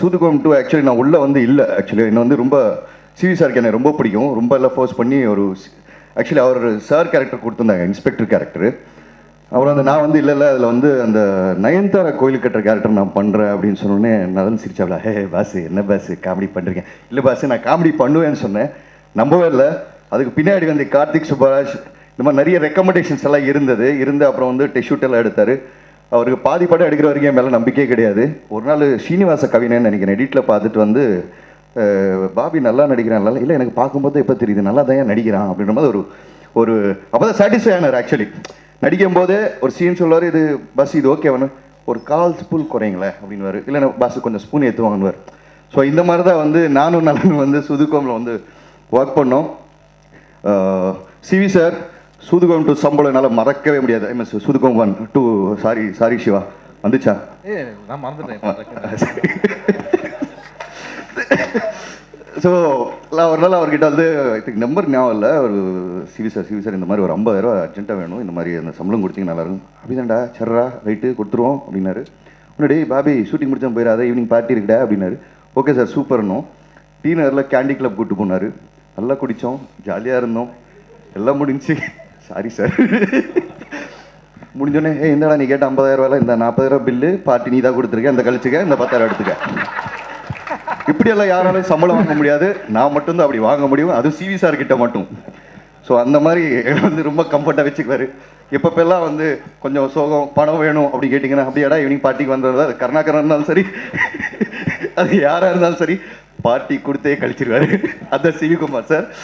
சூதுகம் 2 actually நான் உள்ளே வந்து இல்லை. ஆக்சுவலி என்ன வந்து ரொம்ப சீரியஸாக எனக்கு ரொம்ப பிடிக்கும். ரொம்ப எல்லாம் ஃபோர்ஸ் பண்ணி ஒரு ஆக்சுவலி அவர் சார் கேரக்டர் கொடுத்துருந்தாங்க, இன்ஸ்பெக்டர் கேரக்டர். அப்புறம் அந்த நான் வந்து இல்லை அதில் வந்து அந்த நயன்தாரா கோயில் கட்டுற கேரக்டர் நான் பண்ணுறேன் அப்படின்னு சொன்னோடனே நலன் சிரிச்சாவில, ஹே பாஸு என்ன பாஸு காமெடி பண்ணுறீங்க? இல்லை பாஸு நான் காமெடி பண்ணுவேன்னு சொன்னேன். நம்பவே இல்லை. அதுக்கு பின்னாடி வந்து கார்த்திக் சுப்பராஜ் இந்த மாதிரி நிறைய ரெக்கமெண்டேஷன்ஸ் எல்லாம் இருந்து அப்புறம் வந்து டெஷூட் எல்லாம் எடுத்தார். அவருக்கு பாதி படம் எடுக்கிற வரைக்கும் என் மேலே நம்பிக்கையே கிடையாது. ஒரு நாள் ஸ்ரீனிவாச கவினேன்னு நினைக்கிறேன், எடிட்டில் பார்த்துட்டு வந்து பாபி நல்லா நடிக்கிறான், இல்லை எனக்கு பார்க்கும்போது எப்போ தெரியுது நல்லா தான் நடிக்கிறான் அப்படின்ற மாதிரி ஒரு அப்போ தான் சாட்டிஸ்ஃபை ஆனார். ஆக்சுவலி நடிக்கும் போதே ஒரு சீன் சொல்லுவார், இது பஸ் இது ஓகே வேணும், ஒரு 1/4 ஸ்பூன் குறைங்களே அப்படின்வார், இல்லைன்னா பஸ் கொஞ்சம் ஸ்பூன் ஏற்றுவாங்கன்னுவார். ஸோ இந்த மாதிரி தான் வந்து நானும் நலன் வந்து சூதுகோமில் வந்து ஒர்க் பண்ணோம். சிவி சார் சூதுகம் 2 சம்பளம் என்னால் மறக்கவே முடியாது. ஐ மீன் சூதுகம் 1 2 சாரி சிவா வந்துச்சா? நான் மறந்துட்டேன். ஸோ நான் ஒரு நாள் அவர்கிட்ட வந்து இதுக்கு நம்பர் ஞாபகம் இல்லை, ஒரு சிவி சார் இந்த மாதிரி ஒரு 50,000 அர்ஜென்ட்டாக வேணும், இந்த மாதிரி அந்த சம்பளம் கொடுத்தீங்க நல்லாயிருக்கும். அப்படிதான்டா சர்ரா ரைட்டு கொடுத்துருவோம் அப்படின்னாரு. முன்னாடி பாபி ஷூட்டிங் முடிச்சா போயிடாத, ஈவினிங் பார்ட்டி இருக்குடா அப்படின்னாரு. ஓகே சார் சூப்பர்னோம். டீனரில் கேண்டி கிளப் கூப்பிட்டு போனார். நல்லா குடித்தோம், ஜாலியாக இருந்தோம், எல்லாம் முடிஞ்சு. சாரி சார் முடிஞ்சோடனே இந்தடா நீ கேட்ட 50,000 இந்த 40,000 பில்லு பார்ட்டி நீ தான் கொடுத்துருக்க, இந்த கழிச்சுக்க, இந்த 10,000 எடுத்துக்க. இப்படியெல்லாம் யாராலும் சம்பளம் வாங்க முடியாது, நான் மட்டும்தான் அப்படி வாங்க முடியும், அதுவும் சிவி சார் கிட்ட மட்டும். ஸோ அந்த மாதிரி வந்து ரொம்ப கம்ஃபர்ட்டாக வச்சுக்குவார். எப்பப்பெல்லாம் வந்து கொஞ்சம் சோகம் பணம் வேணும் அப்படி கேட்டிங்கன்னா, அப்படியாடா ஈவினிங் பார்ட்டிக்கு வந்தது, அது கருணாகரன் இருந்தாலும் சரி அது யாராக இருந்தாலும் சரி பார்ட்டி கொடுத்தே கழிச்சிருவாரு. அதான் சிவி குமார் சார்.